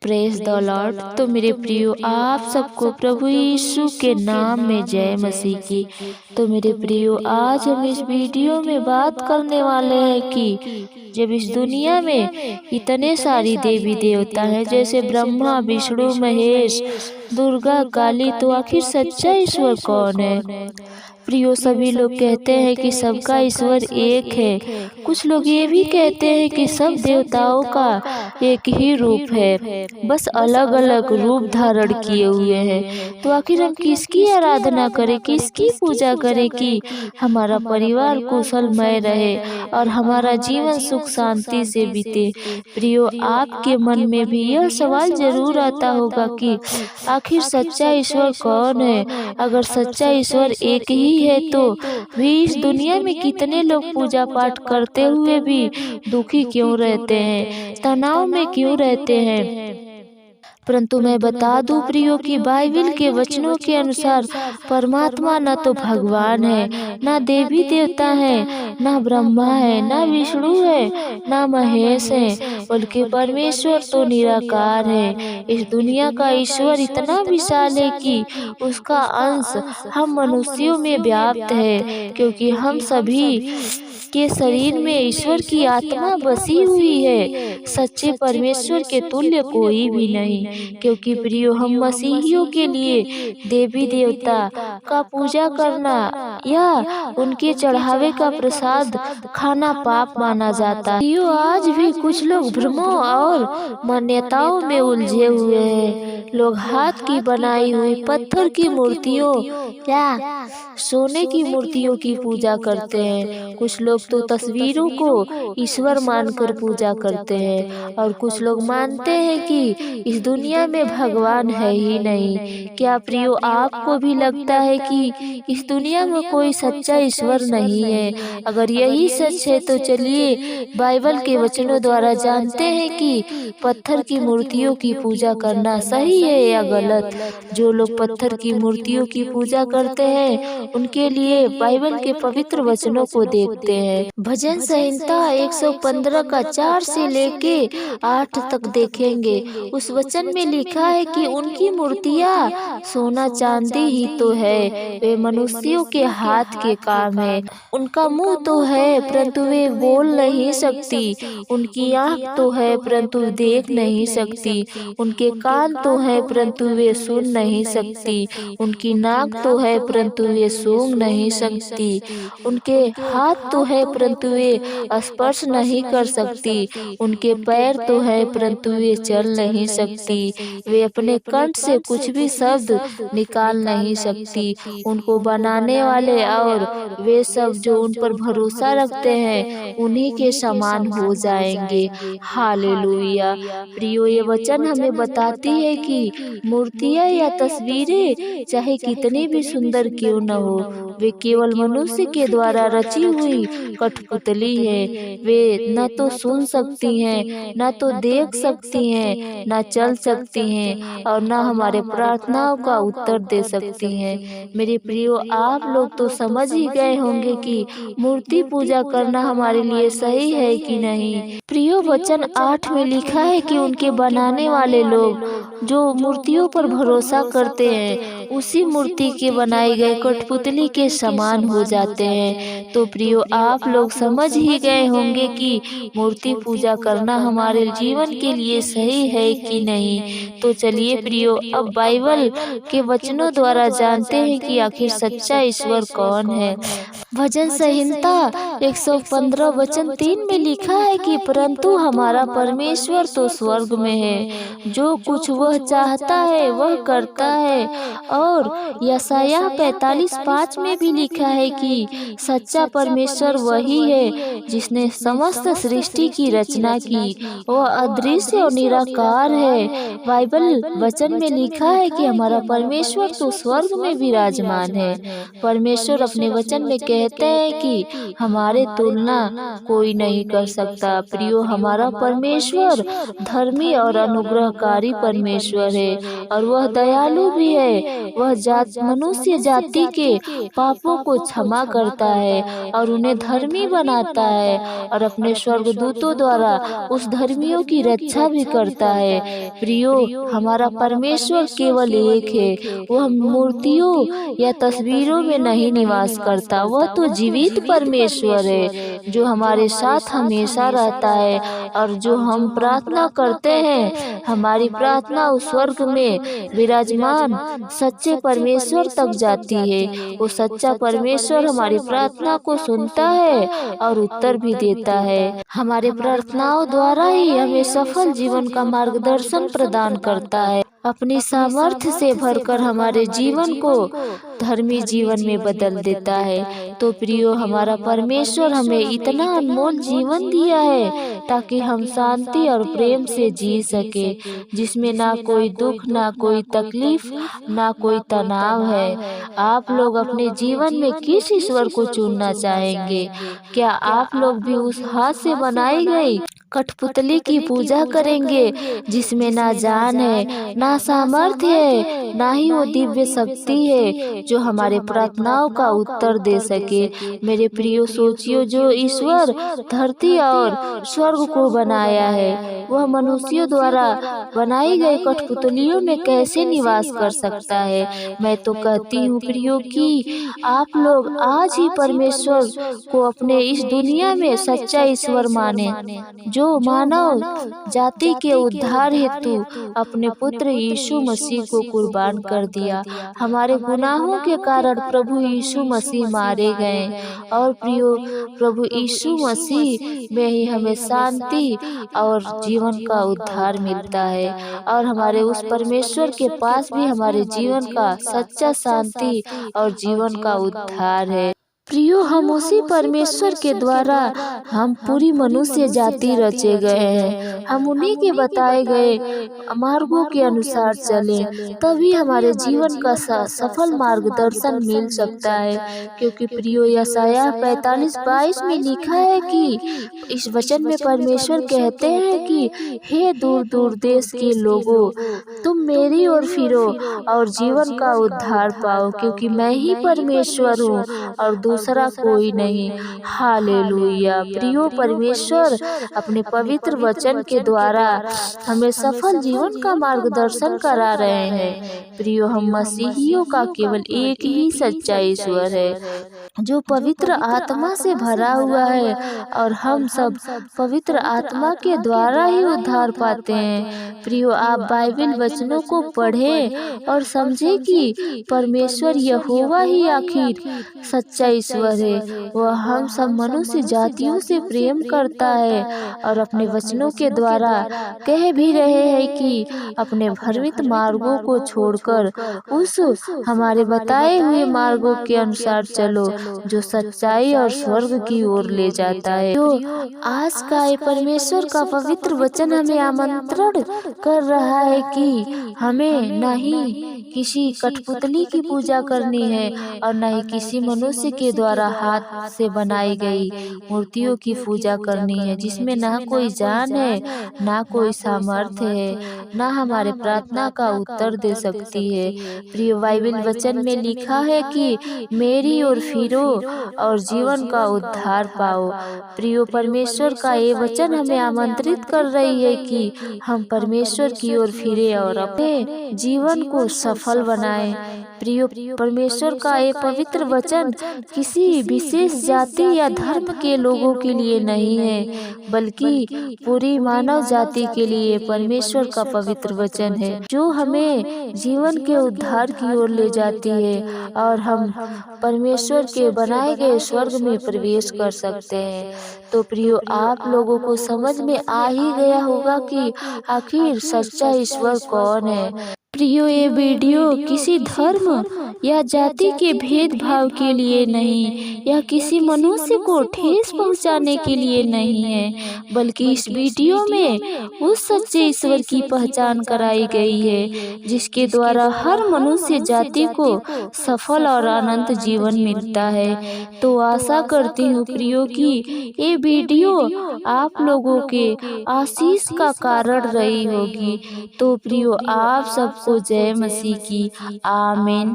Praise the Lord. तो मेरे प्रियो, आप सबको प्रभु यीशु के नाम में जय मसीह की। तो मेरे प्रियो, आज हम इस वीडियो में बात करने वाले हैं कि जब इस दुनिया में इतने सारी देवी देवता हैं, जैसे ब्रह्मा, विष्णु, महेश, दुर्गा, काली, तो आखिर सच्चा ईश्वर कौन है? प्रियो, सभी लोग कहते हैं कि सबका ईश्वर एक है। कुछ लोग ये भी कहते हैं कि सब देवताओं का एक ही रूप है, बस अलग अलग रूप धारण किए हुए हैं। तो आखिर हम किसकी आराधना करें, किसकी पूजा करें कि हमारा परिवार कुशलमय रहे और हमारा जीवन सुख शांति से बीते? प्रियो, आपके मन में भी यह सवाल जरूर आता होगा कि आखिर सच्चा ईश्वर कौन है? अगर सच्चा ईश्वर एक ही है तो भी इस दुनिया में कितने लोग पूजा पाठ करते हुए भी दुखी क्यों रहते हैं, तनाव में क्यों रहते हैं? परंतु मैं बता दूं प्रियो कि बाइबल के वचनों के अनुसार परमात्मा न तो भगवान है, न देवी देवता है, न ब्रह्मा है, न विष्णु है, न महेश है, बल्कि परमेश्वर तो निराकार है। इस दुनिया का ईश्वर इतना विशाल है कि उसका अंश हम मनुष्यों में व्याप्त है, क्योंकि हम सभी के शरीर में ईश्वर की आत्मा बसी हुई है। सच्चे परमेश्वर के तुल्य कोई भी नहीं, क्योंकि प्रियो, हम मसीहियों के लिए देवी देवता का पूजा करना या उनके चढ़ावे का प्रसाद खाना पाप माना जाता है। प्रियो, आज भी कुछ लोग भ्रमों और मान्यताओं में उलझे हुए हैं। लोग हाथ की बनाई हुई पत्थर की मूर्तियों या सोने की मूर्तियों की पूजा करते हैं। कुछ लोग तो तस्वीरों को ईश्वर मानकर पूजा करते हैं, और कुछ लोग मानते हैं कि इस दुनिया में भगवान है ही नहीं। क्या प्रियो, आपको भी लगता है कि इस दुनिया में कोई सच्चा ईश्वर नहीं है? अगर यही सच है तो चलिए बाइबल के वचनों द्वारा जानते हैं कि पत्थर की मूर्तियों की पूजा करना सही है या गलत। जो लोग पत्थर की मूर्तियों की पूजा करते हैं उनके लिए बाइबल के पवित्र वचनों को देखते हैं। भजन संहिता 115 का 4 से लेके 8 तक देखेंगे। उस वचन में लिखा है कि उनकी मूर्तियाँ सोना चांदी ही तो है, वे मनुष्यों के हाथ के काम है। उनका मुंह तो है परंतु वे बोल नहीं सकती, उनकी आँख तो है परंतु देख नहीं सकती, उनके कान तो है परंतु वे सुन नहीं सकती, उनकी नाक तो है परंतु वे सूंघ नहीं सकती, उनके हाथ तो है परंतु वे स्पर्श नहीं कर सकती, उनके पैर तो है परंतु वे चल नहीं सकती, वे अपने कंठ से कुछ भी शब्द निकाल नहीं सकती। उनको बनाने वाले और वे सब जो उन पर भरोसा रखते हैं उन्हीं के समान हो जाएंगे। हालेलुया। प्रियो, ये वचन हमें बताती है कि मूर्तियाँ या तस्वीरें चाहे कितनी भी सुंदर क्यों न हो, वे केवल मनुष्य के द्वारा रची हुई कठपुतली है। वे न तो सुन सकती हैं, न तो देख सकती हैं, न चल सकती हैं, और न हमारे प्रार्थनाओं का उत्तर दे सकती हैं। मेरे प्रियो, आप लोग तो समझ ही गए होंगे कि मूर्ति पूजा करना हमारे लिए सही है कि नहीं। प्रियो, वचन 8 में लिखा है कि उनके बनाने वाले लोग जो मूर्तियों पर भरोसा करते हैं उसी मूर्ति के बनाई गए कठपुतली के समान हो जाते हैं। तो प्रियो, आप लोग समझ ही गए होंगे कि मूर्ति पूजा करना हमारे जीवन के लिए सही है कि नहीं। तो चलिए प्रियो, अब बाइबल के वचनों द्वारा जानते हैं कि आखिर सच्चा ईश्वर कौन है। भजन संहिता 115 वचन 3 में लिखा है कि परंतु हमारा परमेश्वर तो स्वर्ग में है, जो कुछ वह चाहता है वह करता है। और यशायाह 45:5 में भी लिखा है कि सच्चा परमेश्वर वही है जिसने समस्त सृष्टि की रचना की, वह अदृश्य और निराकार है। बाइबल वचन में लिखा है कि हमारा परमेश्वर तो स्वर्ग में विराजमान है। परमेश्वर अपने वचन में कहते हैं कि हमारे तुलना कोई नहीं कर सकता। प्रियो, हमारा परमेश्वर धर्मी और अनुग्रहकारी परमेश्वर है, और वह दयालु भी है। वह मनुष्य जाति के पापों को क्षमा करता है और उन्हें धर्मी बनाता है और अपने स्वर्गदूतों द्वारा उस धर्मियों की रक्षा भी करता है। प्रियो, हमारा परमेश्वर केवल एक है। वह मूर्तियों या तस्वीरों में नहीं निवास करता। वह तो जीवित परमेश्वर है जो हमारे साथ हमेशा रहता है और जो हम प्रार्थना करते हैं, हमारी प्रार्थना उस स्वर्ग में विराजमान सच्चे परमेश्वर तक जाती है। वो सच्चा परमेश्वर हमारी प्रार्थना को सुनता है और उत्तर भी देता है। हमारे प्रार्थनाओं द्वारा ही हमें सफल जीवन का मार्गदर्शन प्रदान करता है। अपनी सामर्थ्य से भरकर हमारे जीवन को धर्मी जीवन में बदल देता है। तो प्रियो, हमारा परमेश्वर हमें इतना अनमोल जीवन दिया है ताकि हम शांति और प्रेम से जी सके, जिसमें ना कोई दुख, ना कोई तकलीफ, ना कोई तनाव है। आप लोग अपने जीवन में किस ईश्वर को चुनना चाहेंगे? क्या आप लोग भी उस हाथ से बनाई गई कठपुतली की पूजा करेंगे जिसमें ना जान है, ना सामर्थ्य है, ना ही वो दिव्य शक्ति है जो हमारे प्रार्थनाओं का उत्तर दे सके? मेरे प्रियो, सोचियो, जो ईश्वर धरती और स्वर्ग को बनाया है, वह मनुष्यों द्वारा बनाई गई कठपुतलियों में कैसे निवास कर सकता है? मैं तो कहती हूँ प्रियो कि आप लोग आज ही परमेश्वर को अपने इस दुनिया में सच्चा ईश्वर माने, जो मानव जाति के उद्धार हेतु अपने पुत्र यीशु मसीह को कुर्बान कर दिया। हमारे गुनाहों के कारण प्रभु यीशु मसीह मारे गए और प्रियो, प्रभु यीशु मसीह में ही हमें शांति और जीवन का उद्धार मिलता है और हमारे उस परमेश्वर के पास भी हमारे जीवन का सच्चा शांति और जीवन का उद्धार है। प्रियो, हम उसी परमेश्वर के द्वारा हम पूरी मनुष्य जाति रचे गए हैं। हम उन्हीं के बताए गए मार्गों के अनुसार चलें, तभी हमारे जीवन का सफल मार्गदर्शन मिल सकता है। क्योंकि प्रियो, यशायाह 45:22 में लिखा है कि इस वचन में परमेश्वर कहते हैं कि हे दूर दूर देश के लोगों, तुम मेरी ओर फिरो और जीवन का उद्धार पाओ, क्योंकि मैं ही परमेश्वर हूँ और दूसरा कोई नहीं। हालेलुया। प्रियो, परमेश्वर अपने पवित्र वचन के द्वारा हमें सफल जीवन का मार्गदर्शन करा रहे हैं। प्रियो, हम मसीहियों का केवल एक ही सच्चा ईश्वर है जो पवित्र आत्मा से भरा हुआ है और हम सब पवित्र आत्मा के द्वारा ही उद्धार पाते हैं। प्रियो, आप बाइबल वचनों को पढ़ें और समझें कि परमेश्वर यहोवा ही आखिर सच्चा ईश्वर है। वह हम सब मनुष्य जातियों से प्रेम करता है और अपने वचनों के द्वारा कह भी रहे हैं कि अपने भ्रमित मार्गों को छोड़कर उस हमारे बताए हुए मार्गों के अनुसार चलो जो सच्चाई और स्वर्ग की ओर ले जाता है। तो आज का ये परमेश्वर का पवित्र वचन हमें आमंत्रण कर रहा है कि हमें न ही किसी कठपुतली की पूजा करनी है और न ही किसी मनुष्य के द्वारा हाथ से बनाई गई मूर्तियों की पूजा करनी है, जिसमें ना कोई जान है, ना कोई सामर्थ्य है, ना हमारे प्रार्थना का उत्तर दे सकती है। प्रिय, बाइबल वचन में लिखा है कि मेरी ओर फिरो और जीवन का उद्धार पाओ। प्रियो, परमेश्वर का ये वचन हमें आमंत्रित कर रही है कि हम परमेश्वर की ओर फिरे और अपने जीवन को सफल बनाएं। प्रियो, परमेश्वर का ये पवित्र वचन किसी विशेष जाति या धर्म के लोगों के लिए नहीं है, बल्कि पूरी मानव जाति के लिए परमेश्वर का पवित्र वचन है, जो हमें जीवन के उद्धार की ओर ले जाती है और हम परमेश्वर के बनाए गए स्वर्ग में प्रवेश कर सकते हैं। तो प्रियो, आप लोगों को समझ में आ ही गया होगा कि आखिर सच्चा ईश्वर कौन है। प्रियो, ये वीडियो किसी धर्म या जाति के भेदभाव के लिए नहीं या किसी मनुष्य को ठेस पहुंचाने के लिए नहीं है, बल्कि इस वीडियो में उस सच्चे ईश्वर की पहचान कराई गई है जिसके द्वारा हर मनुष्य जाति को सफल और अनंत जीवन मिलता है। तो आशा करती हूँ प्रियो कि ये वीडियो आप लोगों के आशीष का कारण रही होगी। तो प्रियो, आप सब सबको जय मसीह की। आमीन।